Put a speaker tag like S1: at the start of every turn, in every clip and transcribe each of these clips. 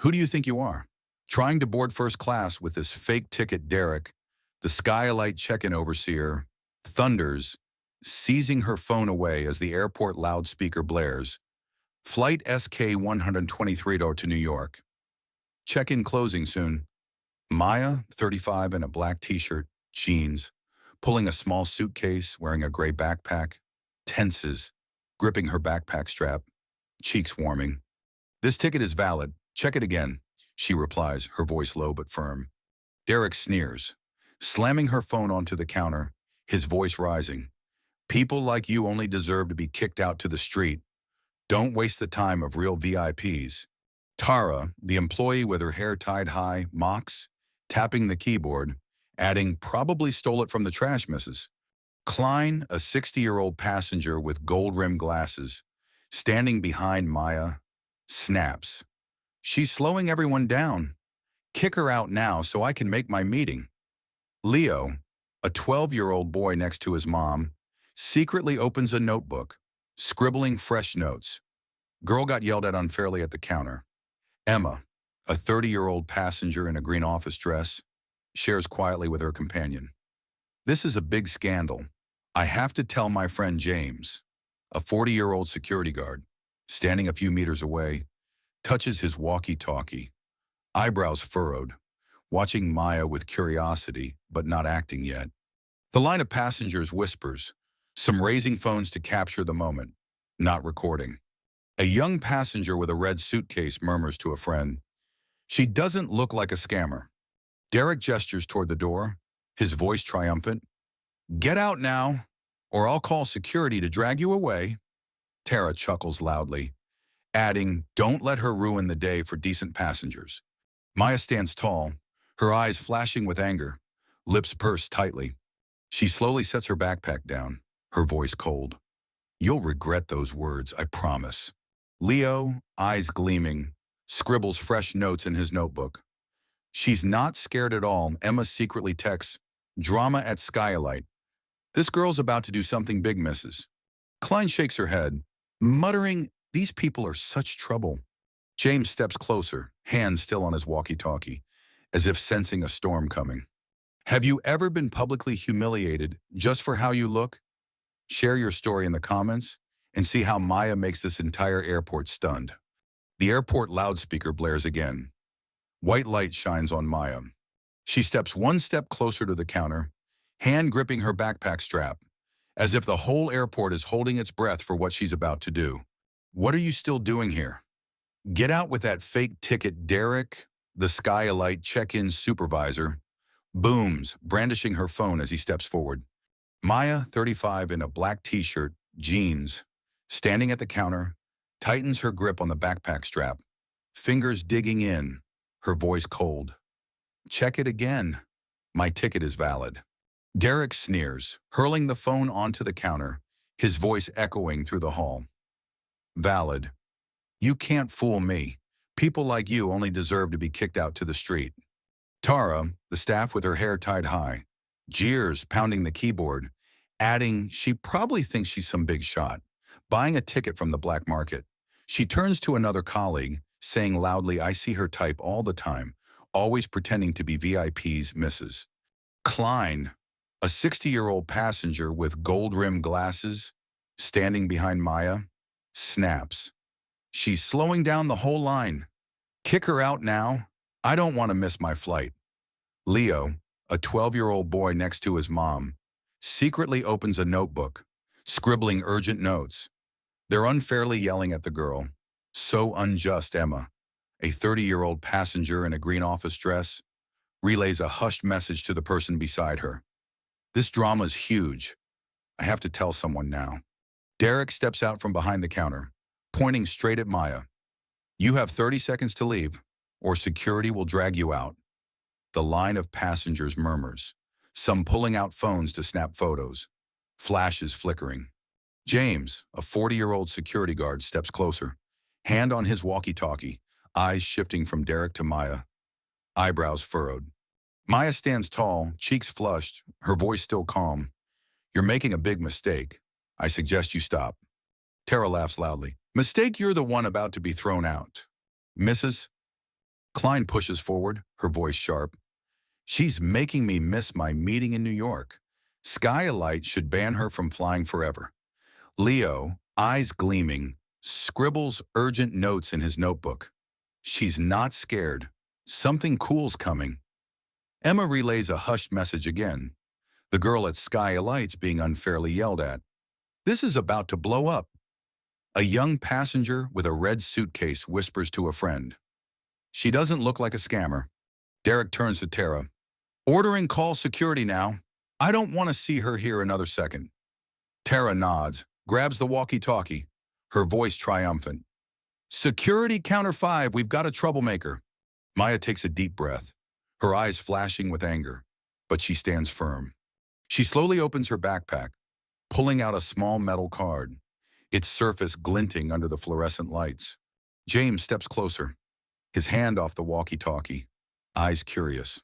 S1: Who do you think you are? Trying to board first class with this fake ticket Derek, the skylight check-in overseer, thunders, seizing her phone away as the airport loudspeaker blares. Flight SK-123 to New York. Check-in closing soon. Maya, 35, in a black t-shirt, jeans, pulling a small suitcase, wearing a gray backpack, tenses, gripping her backpack strap, cheeks warming. This ticket is valid. Check it again, she replies, her voice low but firm. Derek sneers, slamming her phone onto the counter, his voice rising. People like you only deserve to be kicked out to the street. Don't waste the time of real VIPs. Tara, the employee with her hair tied high, mocks, tapping the keyboard, adding, probably stole it from the trash missus. Klein, a 60-year-old passenger with gold-rimmed glasses, standing behind Maya, snaps. She's slowing everyone down. Kick her out now so I can make my meeting. Leo, a 12-year-old boy next to his mom, secretly opens a notebook, scribbling fresh notes. Girl got yelled at unfairly at the counter. Emma, a 30-year-old passenger in a green office dress, shares quietly with her companion. This is a big scandal. I have to tell my friend James, a 40-year-old security guard, standing a few meters away, touches his walkie-talkie, eyebrows furrowed, watching Maya with curiosity, but not acting yet. The line of passengers whispers, some raising phones to capture the moment, not recording. A young passenger with a red suitcase murmurs to a friend, "She doesn't look like a scammer." Derek gestures toward the door, his voice triumphant. "Get out now, or I'll call security to drag you away." Tara chuckles loudly, adding, "Don't let her ruin the day for decent passengers." Maya stands tall, her eyes flashing with anger, lips pursed tightly. She slowly sets her backpack down, her voice cold. "You'll regret those words, I promise." Leo, eyes gleaming, scribbles fresh notes in his notebook. She's not scared at all. Emma secretly texts, "Drama at Skylight. This girl's about to do something big, missus." Klein shakes her head, muttering, "These people are such trouble." James steps closer, hand still on his walkie-talkie, as if sensing a storm coming. "Have you ever been publicly humiliated just for how you look? Share your story in the comments and see how Maya makes this entire airport stunned." The airport loudspeaker blares again. White light shines on Maya. She steps one step closer to the counter, hand gripping her backpack strap, as if the whole airport is holding its breath for what she's about to do. "What are you still doing here? Get out with that fake ticket." Derek, the skylight check-in supervisor, booms, brandishing her phone as he steps forward. Maya, 35, in a black t-shirt, jeans, standing at the counter, tightens her grip on the backpack strap, fingers digging in, her voice cold. "Check it again. My ticket is valid." Derek sneers, hurling the phone onto the counter, his voice echoing through the hall. "Valid. You can't fool me. People like you only deserve to be kicked out to the street." Tara, the staff with her hair tied high, jeers, pounding the keyboard, adding, "She probably thinks she's some big shot, buying a ticket from the black market." She turns to another colleague, saying loudly, "I see her type all the time, always pretending to be VIPs, missus." Klein, a 60-year-old passenger with gold-rimmed glasses, standing behind Maya, snaps, "She's slowing down the whole line. Kick her out now. I don't want to miss my flight." Leo, a 12-year-old boy next to his mom, secretly opens a notebook, scribbling urgent notes. They're unfairly yelling at the girl. So unjust. Emma, a 30-year-old passenger in a green office dress, relays a hushed message to the person beside her. "This drama's huge. I have to tell someone now." Derek steps out from behind the counter, pointing straight at Maya. "You have 30 seconds to leave, or security will drag you out." The line of passengers murmurs, some pulling out phones to snap photos, flashes flickering. James, a 40-year-old security guard, steps closer, hand on his walkie-talkie, eyes shifting from Derek to Maya, eyebrows furrowed. Maya stands tall, cheeks flushed, her voice still calm. "You're making a big mistake. I suggest you stop." Tara laughs loudly. "Mistake? You're the one about to be thrown out. Mrs. Klein pushes forward, her voice sharp. She's making me miss my meeting in New York. Skylight should ban her from flying forever. Leo, eyes gleaming, scribbles urgent notes in his notebook. She's not scared. Something cool's coming. Emma relays a hushed message again. The girl at Skylight's being unfairly yelled at. This is about to blow up. A young passenger with a red suitcase whispers to a friend. She doesn't look like a scammer. Derek turns to Tara. Ordering call security now. I don't want to see her here another second. Tara nods, grabs the walkie-talkie, her voice triumphant. Security counter 5, we've got a troublemaker. Maya takes a deep breath, her eyes flashing with anger, but she stands firm. She slowly opens her backpack, pulling out a small metal card, its surface glinting under the fluorescent lights. James steps closer, his hand off the walkie-talkie, eyes curious.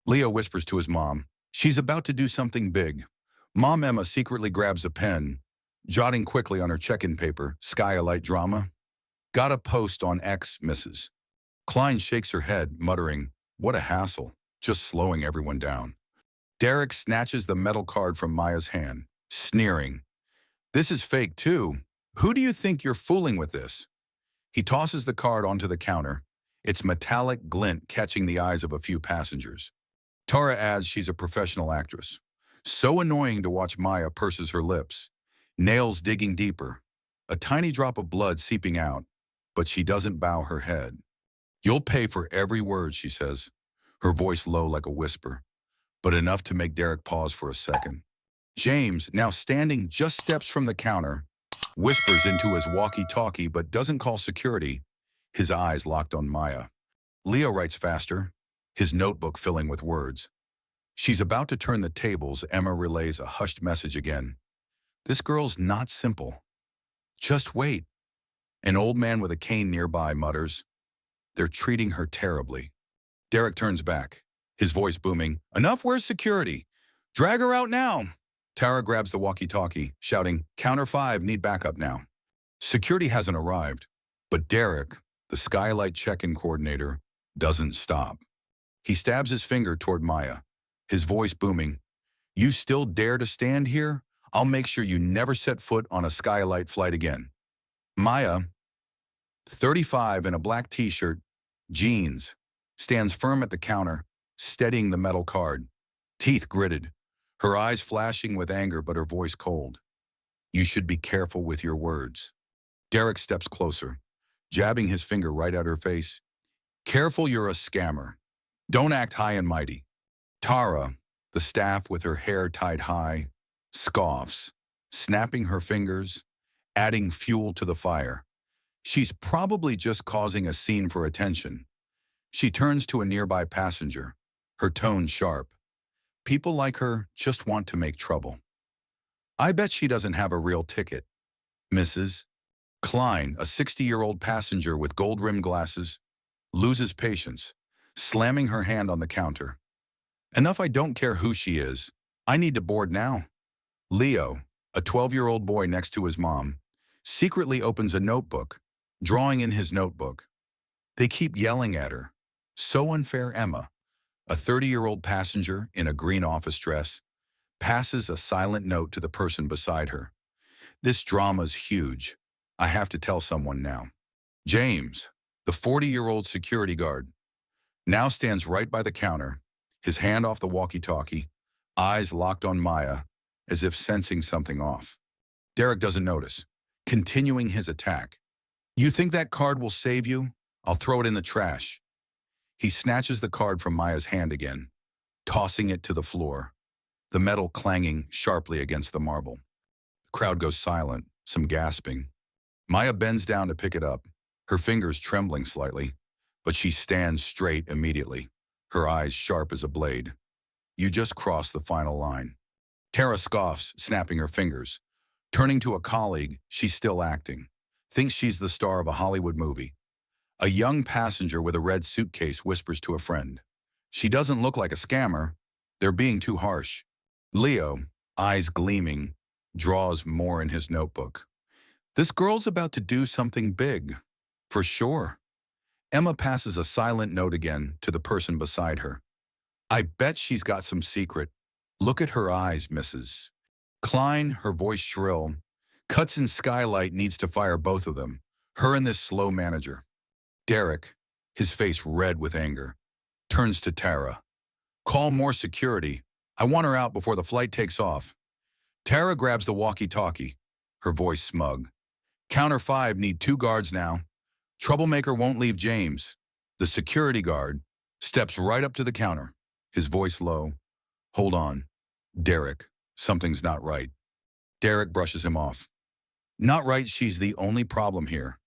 S1: Leo whispers to his mom, she's about to do something big. Mom Emma secretly grabs a pen, jotting quickly on her check-in paper, Skylight drama. Got a post on X, Mrs. Klein shakes her head, muttering, what a hassle, just slowing everyone down. Derek snatches the metal card from Maya's hand, sneering. This is fake too. Who do you think you're fooling with this? He tosses the card onto the counter, its metallic glint catching the eyes of a few passengers. Tara adds she's a professional actress. So annoying to watch. Maya purses her lips, nails digging deeper, a tiny drop of blood seeping out, but she doesn't bow her head. You'll pay for every word, she says, her voice low like a whisper, but enough to make Derek pause for a second. James, now standing just steps from the counter, whispers into his walkie-talkie but doesn't call security, his eyes locked on Maya. Leo writes faster, his notebook filling with words. She's about to turn the tables. Emma relays a hushed message again. This girl's not simple. Just wait. An old man with a cane nearby mutters. They're treating her terribly. Derek turns back, his voice booming. Enough, where's security? Drag her out now. Tara grabs the walkie-talkie, shouting, counter 5, need backup now. Security hasn't arrived, but Derek, the Skylight check-in coordinator, doesn't stop. He stabs his finger toward Maya, his voice booming. You still dare to stand here? I'll make sure you never set foot on a Skylight flight again. Maya, 35 in a black t-shirt, jeans, stands firm at the counter, steadying the metal card, teeth gritted, her eyes flashing with anger but her voice cold. You should be careful with your words. Derek steps closer, jabbing his finger right at her face. Careful, you're a scammer. Don't act high and mighty. Tara, the staff with her hair tied high, scoffs, snapping her fingers, adding fuel to the fire. She's probably just causing a scene for attention. She turns to a nearby passenger, her tone sharp. People like her just want to make trouble. I bet she doesn't have a real ticket. Mrs. Klein, a 60-year-old passenger with gold-rimmed glasses, loses patience, slamming her hand on the counter. Enough, I don't care who she is. I need to board now. Leo, a 12-year-old boy next to his mom, secretly opens a notebook, drawing in his notebook. They keep yelling at her. So unfair. Emma, a 30-year-old passenger in a green office dress, passes a silent note to the person beside her. This drama's huge. I have to tell someone now. James, the 40-year-old security guard, now stands right by the counter, his hand off the walkie-talkie, eyes locked on Maya, as if sensing something off. Derek doesn't notice, continuing his attack. You think that card will save you? I'll throw it in the trash. He snatches the card from Maya's hand again, tossing it to the floor, the metal clanging sharply against the marble. The crowd goes silent, some gasping. Maya bends down to pick it up, her fingers trembling slightly, but she stands straight immediately, her eyes sharp as a blade. You just crossed the final line. Tara scoffs, snapping her fingers. Turning to a colleague, she's still acting. Thinks she's the star of a Hollywood movie. A young passenger with a red suitcase whispers to a friend. She doesn't look like a scammer. They're being too harsh. Leo, eyes gleaming, draws more in his notebook. This girl's about to do something big, for sure. Emma passes a silent note again to the person beside her. I bet she's got some secret. Look at her eyes, Mrs. Klein, her voice shrill. Cuts in skylight needs to fire both of them, her and this slow manager. Derek, his face red with anger, turns to Tara. Call more security. I want her out before the flight takes off. Tara grabs the walkie-talkie, her voice smug. Counter 5 need 2 guards now. Troublemaker won't leave James. The security guard steps right up to the counter, his voice low. Hold on. Derek, something's not right. Derek brushes him off. Not right, she's the only problem here.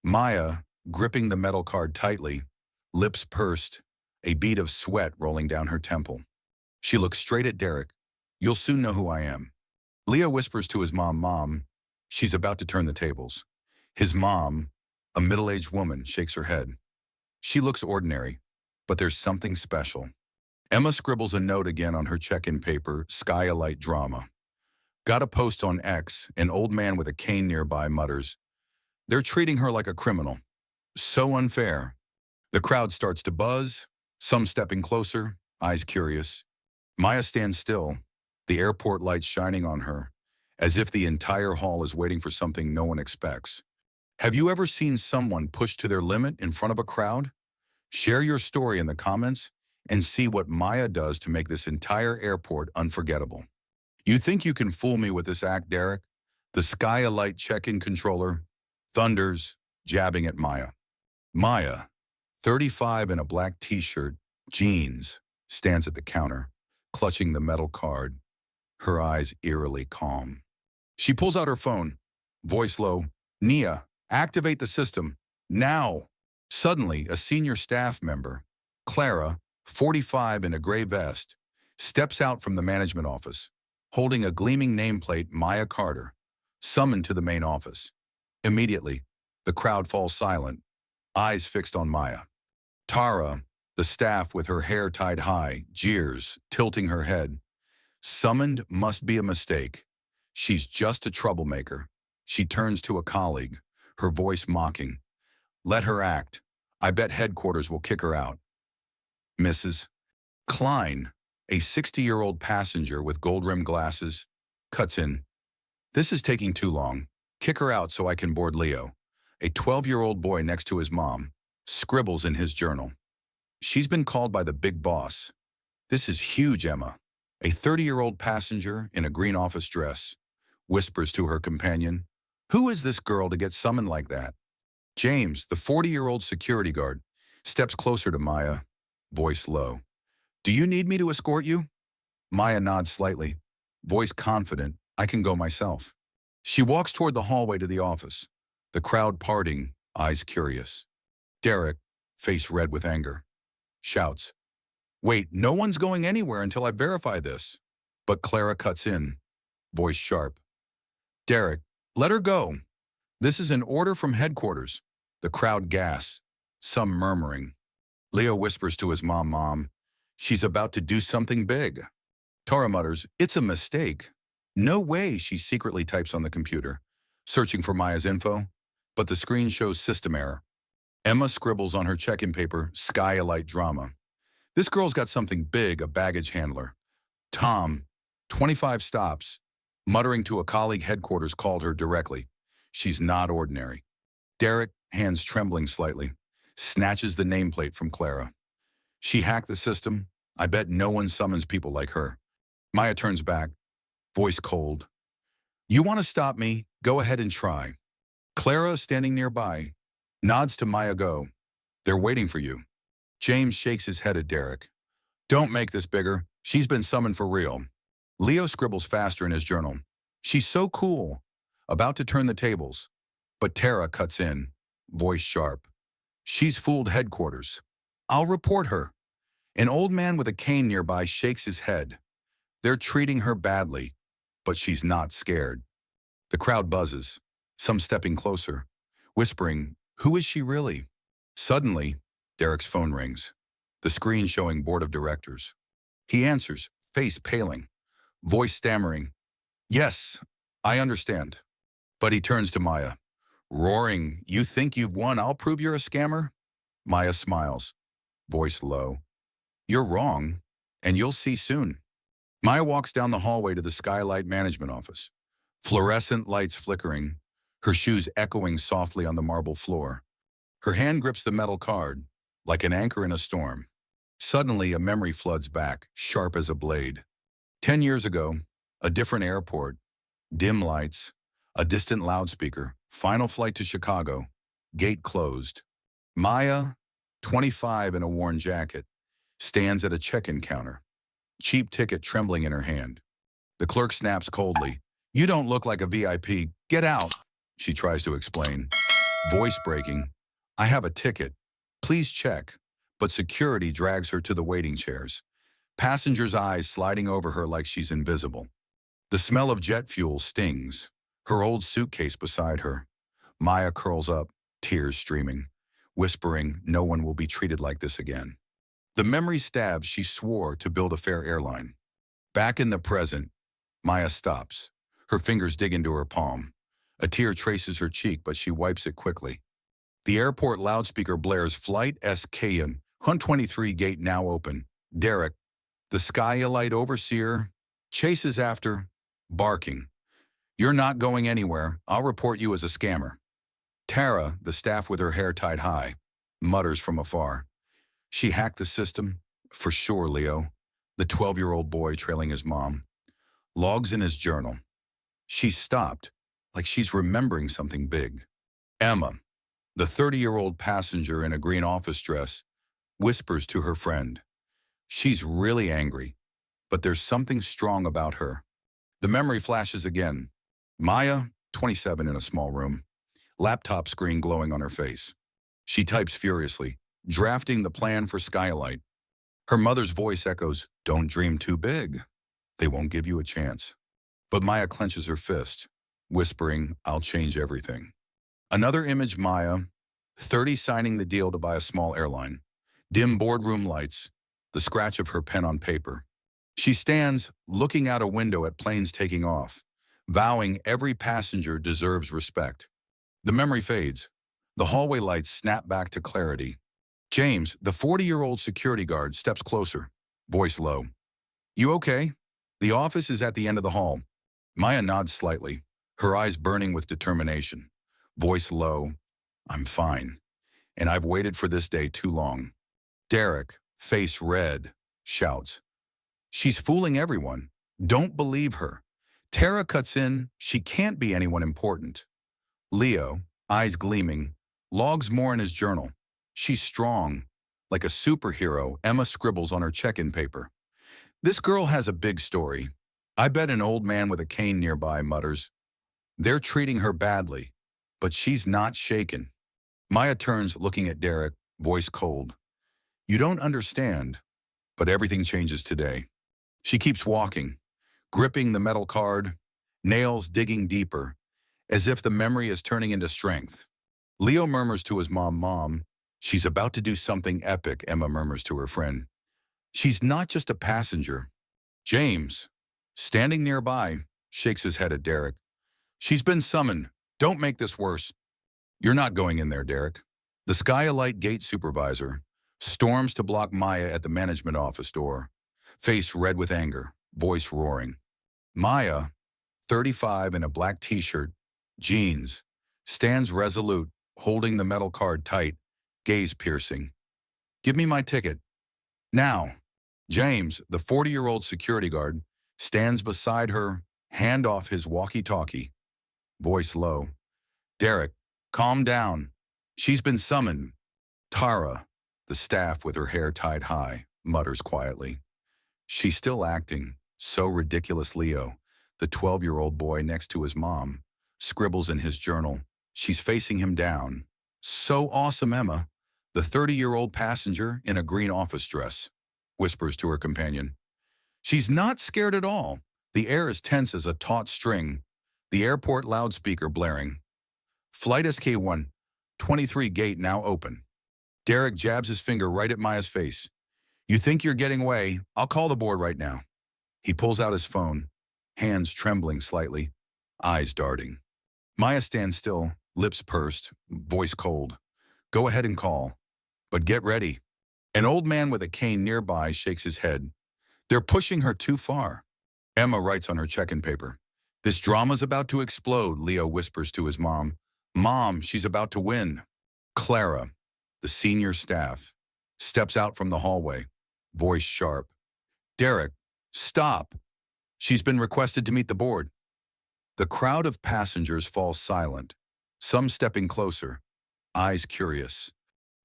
S1: Maya, gripping the metal card tightly, lips pursed, a bead of sweat rolling down her temple. She looks straight at Derek. You'll soon know who I am. Leo whispers to his mom, Mom, she's about to turn the tables. His mom, a middle-aged woman, shakes her head. She looks ordinary, but there's something special. Emma scribbles a note again on her check-in paper, Skylight drama. Got a post on X, an old man with a cane nearby mutters, they're treating her like a criminal. So unfair. The crowd starts to buzz, some stepping closer, eyes curious. Maya stands still, the airport lights shining on her, as if the entire hall is waiting for something no one expects. Have you ever seen someone pushed to their limit in front of a crowd? Share your story in the comments and see what Maya does to make this entire airport unforgettable. You think you can fool me with this act, Derek? The Skylight check-in controller thunders, jabbing at Maya. Maya, 35 in a black t-shirt, jeans, stands at the counter, clutching the metal card, her eyes eerily calm. She pulls out her phone, voice low, Nia, activate the system, now. Suddenly, a senior staff member, Clara, 45 in a gray vest, steps out from the management office, holding a gleaming nameplate, Maya Carter, summoned to the main office. Immediately, the crowd falls silent, eyes fixed on Maya. Tara, the staff with her hair tied high, jeers, tilting her head. Summoned must be a mistake. She's just a troublemaker. She turns to a colleague, her voice mocking. Let her act. I bet headquarters will kick her out. Mrs. Klein, a 60-year-old passenger with gold-rimmed glasses, cuts in. This is taking too long. Kick her out so I can board Leo. A 12-year-old boy next to his mom scribbles in his journal. She's been called by the big boss. This is huge, Emma. A 30-year-old passenger in a green office dress whispers to her companion, who is this girl to get summoned like that? James, the 40-year-old security guard, steps closer to Maya, voice low. Do you need me to escort you? Maya nods slightly, voice confident, I can go myself. She walks toward the hallway to the office, the crowd parting, eyes curious. Derek, face red with anger, shouts, wait, no one's going anywhere until I verify this. But Clara cuts in, voice sharp. Derek, let her go. This is an order from headquarters. The crowd gasps, some murmuring. Leo whispers to his mom, Mom, she's about to do something big. Tara mutters, it's a mistake. No way, she secretly types on the computer, searching for Maya's info, but the screen shows system error. Emma scribbles on her check-in paper, Skylight drama. This girl's got something big, a baggage handler. Tom, 25 stops, muttering to a colleague headquarters called her directly. She's not ordinary. Derek, hands trembling slightly, snatches the nameplate from Clara. She hacked the system. I bet no one summons people like her. Maya turns back, voice cold. You want to stop me? Go ahead and try. Clara, standing nearby, nods to Maya. Go. They're waiting for you. James shakes his head at Derek. Don't make this bigger. She's been summoned for real. Leo scribbles faster in his journal. She's so cool. About to turn the tables. But Tara cuts in, voice sharp. She's fooled headquarters. I'll report her. An old man with a cane nearby shakes his head. They're treating her badly, but she's not scared. The crowd buzzes, some stepping closer, whispering, who is she really? Suddenly, Derek's phone rings, the screen showing board of directors. He answers, face paling, voice stammering. Yes, I understand. But he turns to Maya, roaring, you think you've won? I'll prove you're a scammer. Maya smiles, voice low. You're wrong, and you'll see soon. Maya walks down the hallway to the Skylight Management office. Fluorescent lights flickering, her shoes echoing softly on the marble floor. Her hand grips the metal card, like an anchor in a storm. Suddenly, a memory floods back, sharp as a blade. 10 years ago, a different airport, dim lights, a distant loudspeaker, final flight to Chicago, gate closed. Maya, 25 in a worn jacket, stands at a check-in counter, cheap ticket trembling in her hand. The clerk snaps coldly. You don't look like a VIP. Get out, she tries to explain. Voice breaking. I have a ticket. Please check. But security drags her to the waiting chairs. Passengers' eyes sliding over her like she's invisible. The smell of jet fuel stings. Her old suitcase beside her. Maya curls up, tears streaming, whispering, no one will be treated like this again. The memory stabs she swore to build a fair airline. Back in the present, Maya stops. Her fingers dig into her palm. A tear traces her cheek, but she wipes it quickly. The airport loudspeaker blares Flight SKN, 123 gate now open. Derek, the Skylight overseer, chases after, barking. You're not going anywhere. I'll report you as a scammer. Tara, the staff with her hair tied high, mutters from afar. She hacked the system? For sure, Leo. The 12-year-old boy trailing his mom. Logs in his journal. She's stopped, like she's remembering something big. Emma, the 30-year-old passenger in a green office dress, whispers to her friend. She's really angry, but there's something strong about her. The memory flashes again. Maya, 27 in a small room, laptop screen glowing on her face. She types furiously, drafting the plan for Skylight. Her mother's voice echoes, don't dream too big. They won't give you a chance. But Maya clenches her fist, whispering, I'll change everything. Another image Maya, 30 signing the deal to buy a small airline. Dim boardroom lights, the scratch of her pen on paper. She stands, looking out a window at planes taking off, vowing every passenger deserves respect. The memory fades. The hallway lights snap back to clarity. James, the 40-year-old security guard, steps closer, voice low. You okay? The office is at the end of the hall. Maya nods slightly, her eyes burning with determination. Voice low. I'm fine. And I've waited for this day too long. Derek, face red, shouts. She's fooling everyone. Don't believe her. Tara cuts in. She can't be anyone important. Leo, eyes gleaming, logs more in his journal. She's strong. Like a superhero, Emma scribbles on her check-in paper. This girl has a big story. I bet an old man with a cane nearby mutters. They're treating her badly, but she's not shaken. Maya turns, looking at Derek, voice cold. You don't understand, but everything changes today. She keeps walking, gripping the metal card, nails digging deeper, as if the memory is turning into strength. Leo murmurs to his mom, Mom, she's about to do something epic, Emma murmurs to her friend. She's not just a passenger. James, standing nearby, shakes his head at Derek. She's been summoned. Don't make this worse. You're not going in there, Derek. The Skylight gate supervisor storms to block Maya at the management office door, face red with anger, voice roaring. Maya, 35 in a black t-shirt, jeans, stands resolute, holding the metal card tight, gaze piercing. Give me my ticket. Now. James, the 40-year-old security guard, stands beside her, hand off his walkie-talkie. Voice low. Derek, calm down. She's been summoned. Tara, the staff with her hair tied high, mutters quietly. She's still acting, so ridiculous. Leo, the 12-year-old boy next to his mom, scribbles in his journal. She's facing him down. So awesome, Emma, the 30-year-old passenger in a green office dress, whispers to her companion. She's not scared at all. The air is tense as a taut string, the airport loudspeaker blaring. Flight SK1, 23 gate now open. Derek jabs his finger right at Maya's face. You think you're getting away? I'll call the board right now. He pulls out his phone, hands trembling slightly, eyes darting. Maya stands still, lips pursed, voice cold. Go ahead and call. But get ready. An old man with a cane nearby shakes his head. They're pushing her too far. Emma writes on her check-in paper. This drama's about to explode, Leo whispers to his mom. Mom, she's about to win. Clara, the senior staff, steps out from the hallway, voice sharp. Derek, stop. She's been requested to meet the board. The crowd of passengers falls silent, some stepping closer, eyes curious.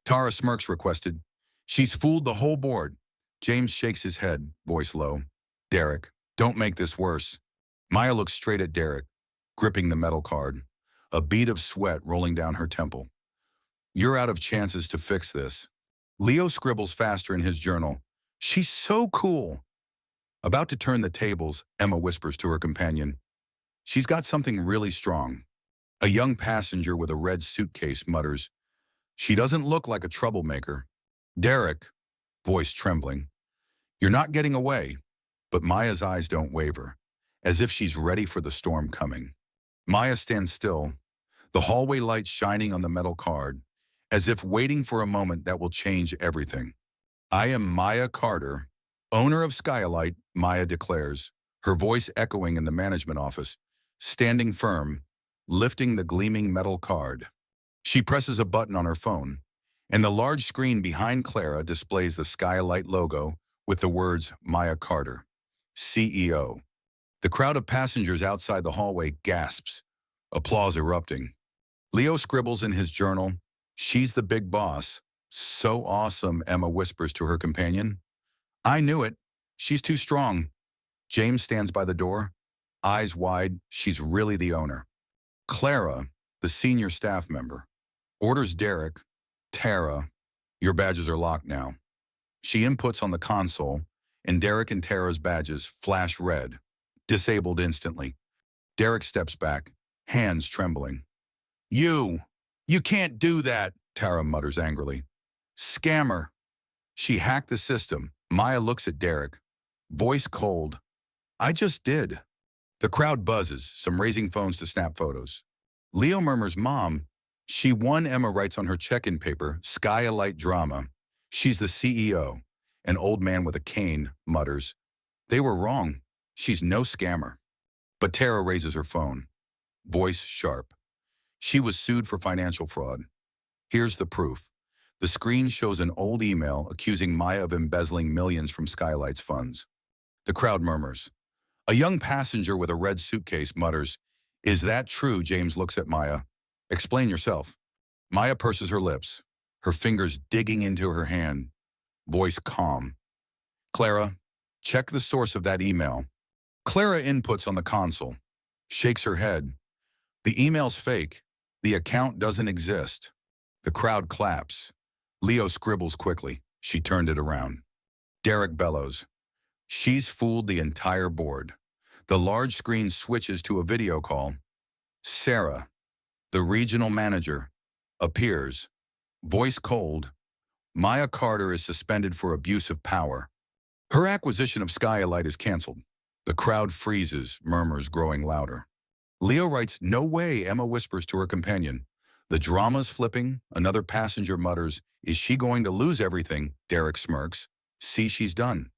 S1: Tara smirks requested. She's fooled the whole board. James shakes his head, voice low. Derek, don't make this worse. Maya looks straight at Derek, gripping the metal card, a bead of sweat rolling down her temple. You're out of chances to fix this. Leo scribbles faster in his journal. She's so cool. About to turn the tables, Emma whispers to her companion. She's got something really strong. A young passenger with a red suitcase mutters. She doesn't look like a troublemaker. Derek, voice trembling. You're not getting away. But Maya's eyes don't waver, as if she's ready for the storm coming. Maya stands still, the hallway lights shining on the metal card, as if waiting for a moment that will change everything. I am Maya Carter, owner of Skylight, Maya declares, her voice echoing in the management office, standing firm, lifting the gleaming metal card. She presses a button on her phone, and the large screen behind Clara displays the Skylight logo with the words Maya Carter, CEO. The crowd of passengers outside the hallway gasps, applause erupting. Leo scribbles in his journal, she's the big boss. So awesome, Emma whispers to her companion. I knew it. She's too strong. James stands by the door, eyes wide. She's really the owner. Clara, the senior staff member, orders Derek, Tara, your badges are locked now. She inputs on the console, and Derek and Tara's badges flash red, disabled instantly. Derek steps back, hands trembling. You can't do that, Tara mutters angrily. Scammer. She hacked the system. Maya looks at Derek, voice cold. I just did. The crowd buzzes, some raising phones to snap photos. Leo murmurs, Mom. She won, Emma writes on her check-in paper, Skylight drama. She's the CEO. An old man with a cane mutters. They were wrong. She's no scammer. But Tara raises her phone, voice sharp. She was sued for financial fraud. Here's the proof. The screen shows an old email accusing Maya of embezzling millions from Skylight's funds. The crowd murmurs. A young passenger with a red suitcase mutters, Is that true? James looks at Maya. Explain yourself. Maya purses her lips, her fingers digging into her hand, voice calm. Clara, check the source of that email. Clara inputs on the console, shakes her head. The email's fake. The account doesn't exist. The crowd claps. Leo scribbles quickly. She turned it around. Derek bellows. She's fooled the entire board. The large screen switches to a video call. Sarah, the regional manager, appears, voice cold. Maya Carter is suspended for abuse of power. Her acquisition of Skylight is canceled. The crowd freezes, murmurs growing louder. Leo writes, No way, Emma whispers to her companion. The drama's flipping. Another passenger mutters, Is she going to lose everything? Derek smirks. See, she's done.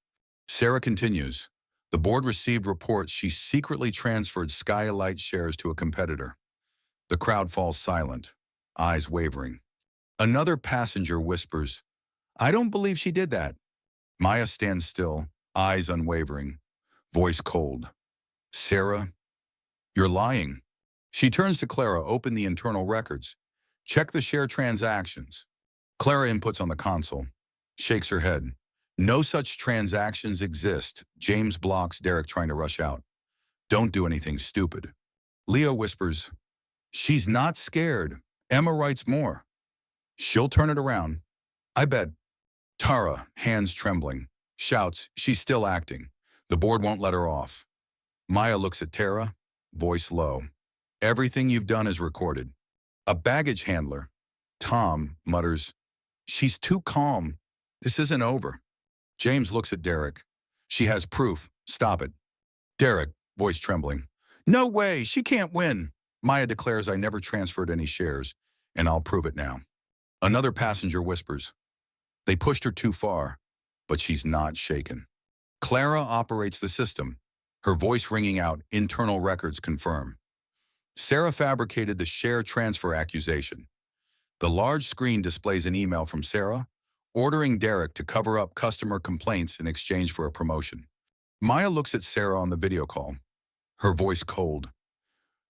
S1: Sarah continues. The board received reports she secretly transferred Skylight shares to a competitor. The crowd falls silent, eyes wavering. Another passenger whispers, I don't believe she did that. Maya stands still, eyes unwavering, voice cold. Sarah, you're lying. She turns to Clara, open the internal records. Check the share transactions. Clara inputs on the console, shakes her head. No such transactions exist. James blocks Derek trying to rush out. Don't do anything stupid. Leo whispers, She's not scared. Emma writes more. She'll turn it around. I bet. Tara, hands trembling, shouts, She's still acting. The board won't let her off. Maya looks at Tara, voice low. Everything you've done is recorded. A baggage handler, Tom, mutters, She's too calm. This isn't over. James looks at Derek. She has proof. Stop it. Derek, voice trembling. No way, she can't win. Maya declares I never transferred any shares, and I'll prove it now. Another passenger whispers. They pushed her too far, but she's not shaken. Clara operates the system, her voice ringing out, internal records confirm. Sarah fabricated the share transfer accusation. The large screen displays an email from Sarah, ordering Derek to cover up customer complaints in exchange for a promotion. Maya looks at Sarah on the video call, her voice cold.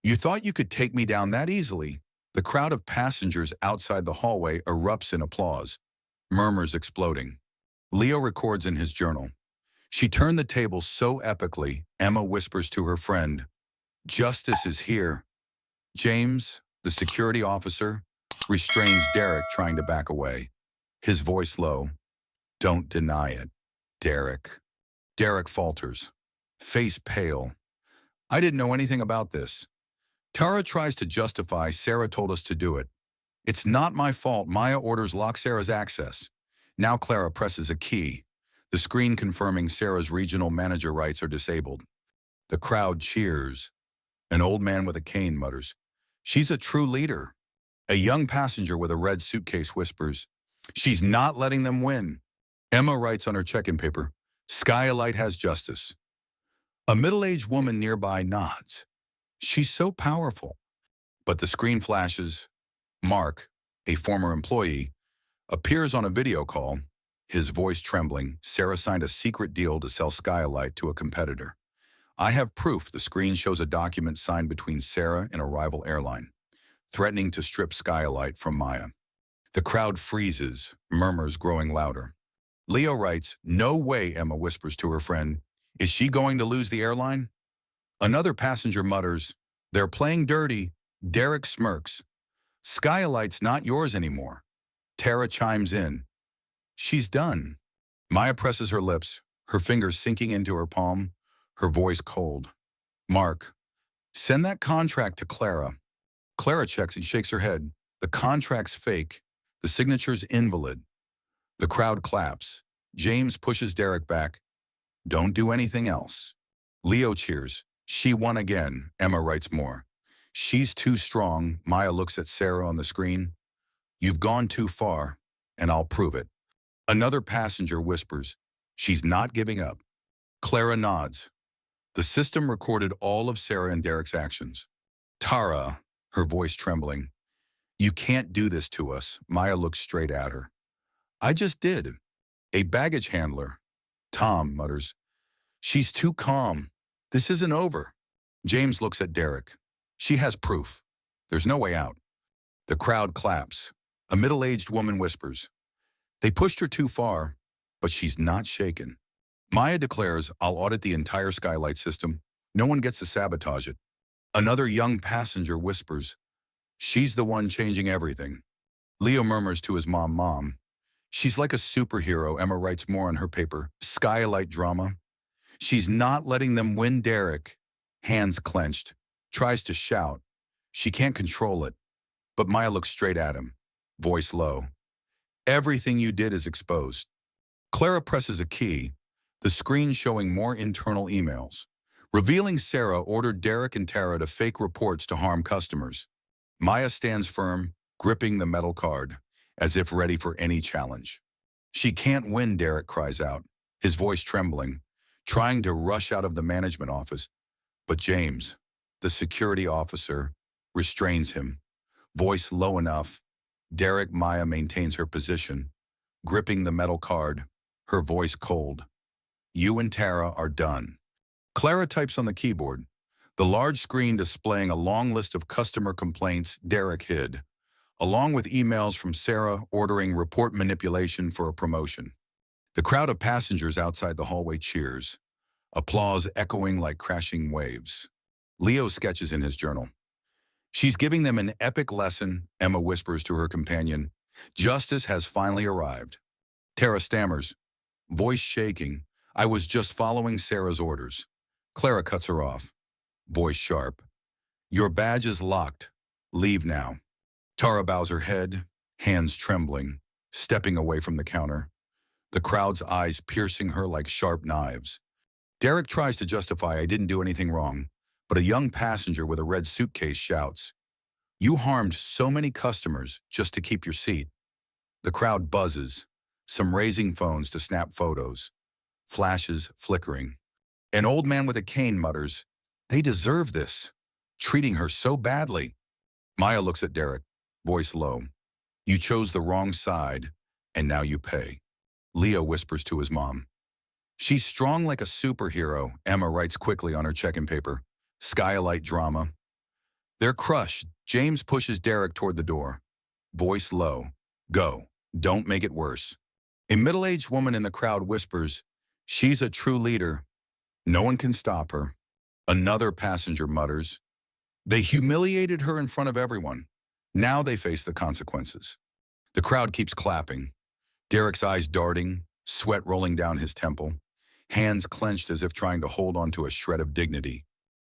S1: "You thought you could take me down that easily?" The crowd of passengers outside the hallway erupts in applause, murmurs exploding. Leo records in his journal. "She turned the table so epically," Emma whispers to her friend. "Justice is here." James, the security officer, restrains Derek, trying to back away. His voice low. "Don't deny it, Derek." Derek falters, face pale. "I didn't know anything about this." Tara tries to justify, "Sarah told us to do it." "It's not my fault." Maya orders lock Sarah's access. Now Clara presses a key, the screen confirming Sarah's regional manager rights are disabled. The crowd cheers. An old man with a cane mutters, "She's a true leader." A young passenger with a red suitcase whispers, "She's not letting them win." Emma writes on her check-in paper, "Skylight has justice." A middle-aged woman nearby nods. "She's so powerful." But the screen flashes. Mark, a former employee, appears on a video call, his voice trembling. "Sarah signed a secret deal to sell Skylight to a competitor. I have proof." The screen shows a document signed between Sarah and a rival airline, threatening to strip Skylight from Maya. The crowd freezes, murmurs growing louder. Leo writes, "No way," Emma whispers to her friend. "Is she going to lose the airline?" Another passenger mutters, "They're playing dirty." Derek smirks. "Skylight's not yours anymore." Tara chimes in. "She's done." Maya presses her lips, her fingers sinking into her palm, her voice cold. "Mark, send that contract to Clara." Clara checks and shakes her head. The contract's fake. The signature's invalid. The crowd claps. James pushes Derek back. "Don't do anything else." Leo cheers. "She won again." Emma writes more. "She's too strong." Maya looks at Sarah on the screen. "You've gone too far, and I'll prove it." Another passenger whispers, "She's not giving up." Clara nods. The system recorded all of Sarah and Derek's actions. "Tara," her voice trembling, "you can't do this to us." Maya looks straight at her. "I just did." A baggage handler, Tom, mutters, "She's too calm. This isn't over." James looks at Derek. "She has proof. There's no way out." The crowd claps. A middle-aged woman whispers, "They pushed her too far, but she's not shaken." Maya declares, "I'll audit the entire Skylight system. No one gets to sabotage it." Another young passenger whispers, "She's the one changing everything." Leo murmurs to his mom, "Mom, she's like a superhero." Emma writes more on her paper, "Skylight drama." "She's not letting them win." Derek, hands clenched, tries to shout. She can't control it. But Maya looks straight at him, voice low. "Everything you did is exposed." Clara presses a key, the screen showing more internal emails, revealing Sarah ordered Derek and Tara to fake reports to harm customers. Maya stands firm, gripping the metal card, as if ready for any challenge. "She can't win," Derek cries out, his voice trembling, trying to rush out of the management office. But James, the security officer, restrains him, voice low enough. Maya maintains her position, gripping the metal card, her voice cold. "You and Tara are done." Clara types on the keyboard, the large screen displaying a long list of customer complaints Derek hid, along with emails from Sarah ordering report manipulation for a promotion. The crowd of passengers outside the hallway cheers, applause echoing like crashing waves. Leo sketches in his journal. "She's giving them an epic lesson," Emma whispers to her companion. "Justice has finally arrived." Tara stammers, voice shaking, "I was just following Sarah's orders." Clara cuts her off, voice sharp, "Your badge is locked. Leave now." Tara bows her head, hands trembling, stepping away from the counter, the crowd's eyes piercing her like sharp knives. Derek tries to justify, "I didn't do anything wrong," but a young passenger with a red suitcase shouts, "You harmed so many customers just to keep your seat." The crowd buzzes, some raising phones to snap photos, flashes flickering. An old man with a cane mutters, "They deserve this, treating her so badly." Maya looks at Derek, voice low. "You chose the wrong side, and now you pay." Leo whispers to his mom. "She's strong like a superhero," Emma writes quickly on her check-in paper. Skylight drama. They're crushed. James pushes Derek toward the door. Voice low. "Go. Don't make it worse." A middle-aged woman in the crowd whispers, "She's a true leader. No one can stop her." Another passenger mutters, "They humiliated her in front of everyone. Now they face the consequences." The crowd keeps clapping. Derek's eyes darting, sweat rolling down his temple, hands clenched as if trying to hold on to a shred of dignity.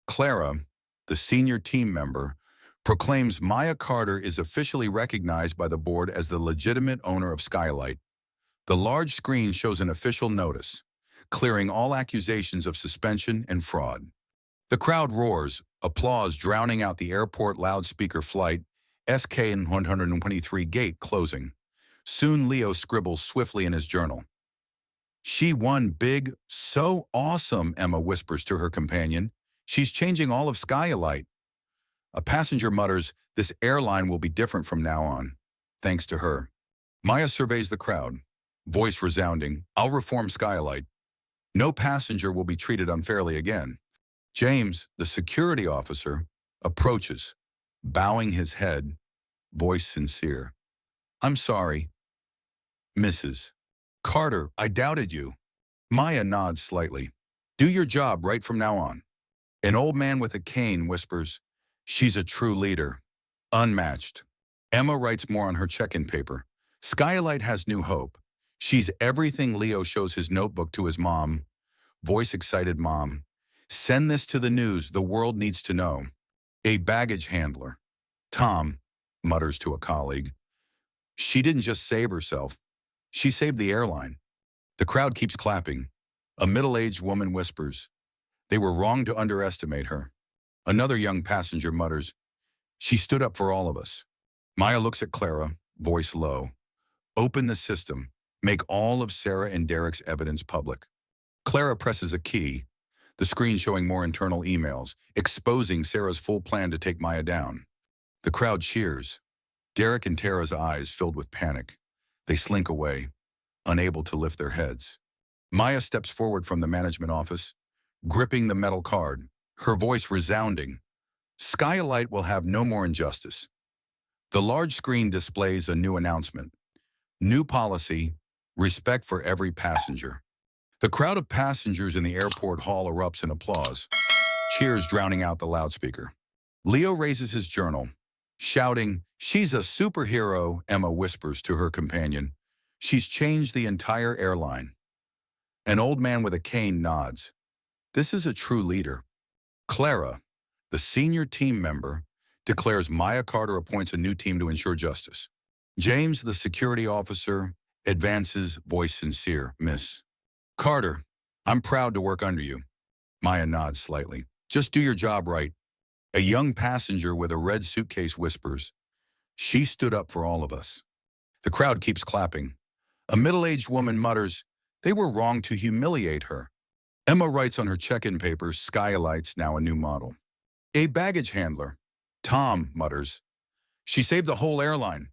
S1: Clara, the senior team member, proclaims Maya Carter is officially recognized by the board as the legitimate owner of Skylight. The large screen shows an official notice, clearing all accusations of suspension and fraud. The crowd roars, applause drowning out the airport loudspeaker flight, SK 123 gate closing. Soon Leo scribbles swiftly in his journal. "She won big, so awesome," Emma whispers to her companion. "She's changing all of Skylight." A passenger mutters, "This airline will be different from now on, thanks to her." Maya surveys the crowd, voice resounding, "I'll reform Skylight. No passenger will be treated unfairly again." James, the security officer, approaches, bowing his head, voice sincere. "I'm sorry, Mrs. Carter, I doubted you." Maya nods slightly. "Do your job right from now on." An old man with a cane whispers, "She's a true leader. Unmatched." Emma writes more on her check-in paper. "Skylight has new hope. She's everything." Leo shows his notebook to his mom. Voice excited mom. "Send this to the news. The world needs to know." A baggage handler, Tom, mutters to a colleague, "She didn't just save herself. She saved the airline." The crowd keeps clapping. A middle-aged woman whispers, "They were wrong to underestimate her." Another young passenger mutters, "She stood up for all of us." Maya looks at Clara, voice low. "Open the system. Make all of Sarah and Derek's evidence public." Clara presses a key, the screen showing more internal emails, exposing Sarah's full plan to take Maya down. The crowd cheers. Derek and Tara's eyes filled with panic. They slink away, unable to lift their heads. Maya steps forward from the management office, gripping the metal card, her voice resounding. "Skylight will have no more injustice." The large screen displays a new announcement. New policy, respect for every passenger. The crowd of passengers in the airport hall erupts in applause, cheers drowning out the loudspeaker. Leo raises his journal, shouting, "She's a superhero," Emma whispers to her companion. "She's changed the entire airline." An old man with a cane nods. "This is a true leader." Clara, the senior team member, declares Maya Carter appoints a new team to ensure justice. James, the security officer, advances, voice sincere, "Miss Carter, I'm proud to work under you." Maya nods slightly. "Just do your job right." A young passenger with a red suitcase whispers, "She stood up for all of us." The crowd keeps clapping. A middle-aged woman mutters, "They were wrong to humiliate her." Emma writes on her check-in paper, "Skylight's now a new model." A baggage handler, Tom, mutters, "She saved the whole airline."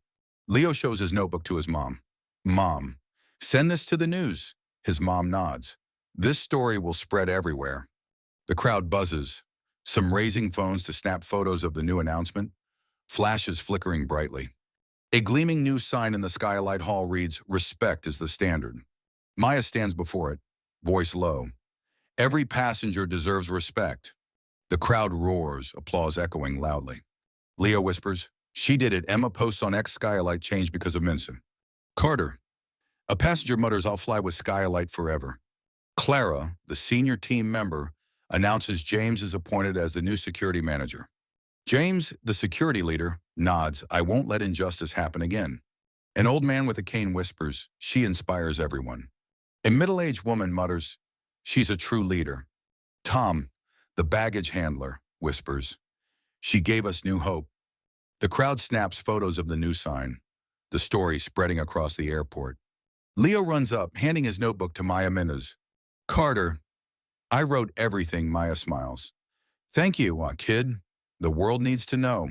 S1: Leo shows his notebook to his mom. "Mom, send this to the news." His mom nods. "This story will spread everywhere." The crowd buzzes, some raising phones to snap photos of the new announcement, flashes flickering brightly. A gleaming new sign in the Skylight Hall reads, "Respect is the standard." Maya stands before it, voice low. "Every passenger deserves respect." The crowd roars, applause echoing loudly. Leo whispers, "She did it." Emma posts on X, "Skylight changed because of Minson." Carter. A passenger mutters, "I'll fly with Skylight forever." Clara, the senior team member, announces James is appointed as the new security manager. James, the security leader, nods, "I won't let injustice happen again." An old man with a cane whispers, "She inspires everyone." A middle-aged woman mutters, "She's a true leader." Tom, the baggage handler, whispers, "She gave us new hope." The crowd snaps photos of the new sign, the story spreading across the airport. Leo runs up, handing his notebook to Maya Minaz. Carter, I wrote everything, Maya smiles. Thank you, kid. The world needs to know.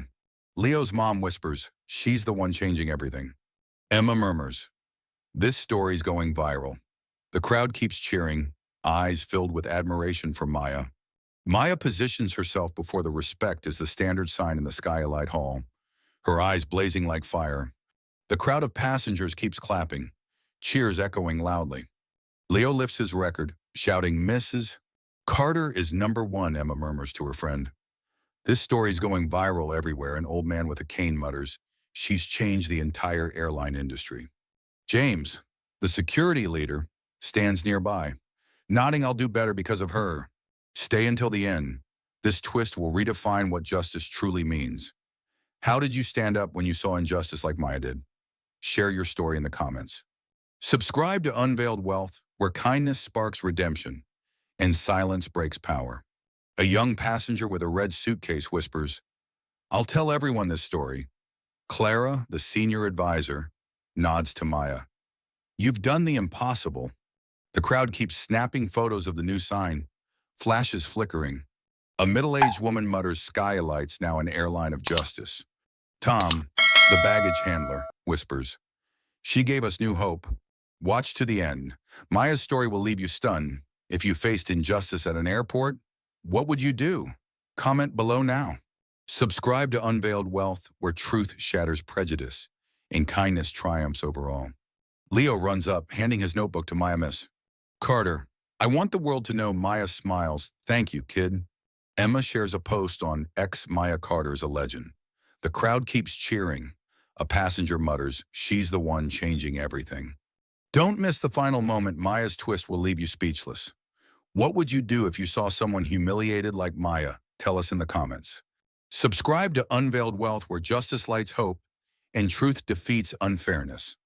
S1: Leo's mom whispers, she's the one changing everything. Emma murmurs, this story's going viral. The crowd keeps cheering, eyes filled with admiration for Maya. Maya positions herself before the respect as the standard sign in the skylight hall, her eyes blazing like fire. The crowd of passengers keeps clapping, cheers echoing loudly. Leo lifts his record, shouting, Mrs. Carter is #1, Emma murmurs to her friend. This story's going viral everywhere, an old man with a cane mutters. She's changed the entire airline industry. James, the security leader, stands nearby, nodding, I'll do better because of her. Stay until the end. This twist will redefine what justice truly means. How did you stand up when you saw injustice like Maya did? Share your story in the comments. Subscribe to Unveiled Wealth, where kindness sparks redemption and silence breaks power. A young passenger with a red suitcase whispers, I'll tell everyone this story. Clara, the senior advisor, nods to Maya. You've done the impossible. The crowd keeps snapping photos of the new sign, flashes flickering. A middle-aged woman mutters, skylight's now an airline of justice. Tom, the baggage handler, whispers, she gave us new hope. Watch to the end. Maya's story will leave you stunned. If you faced injustice at an airport, what would you do? Comment below now. Subscribe to Unveiled Wealth, where truth shatters prejudice and kindness triumphs over all. Leo runs up, handing his notebook to Maya Miss. Carter, I want the world to know Maya smiles. Thank you, kid. Emma shares a post on X. Maya Carter is a legend. The crowd keeps cheering. A passenger mutters, she's the one changing everything. Don't miss the final moment. Maya's twist will leave you speechless. What would you do if you saw someone humiliated like Maya? Tell us in the comments. Subscribe to Unveiled Wealth, where justice lights hope and truth defeats unfairness.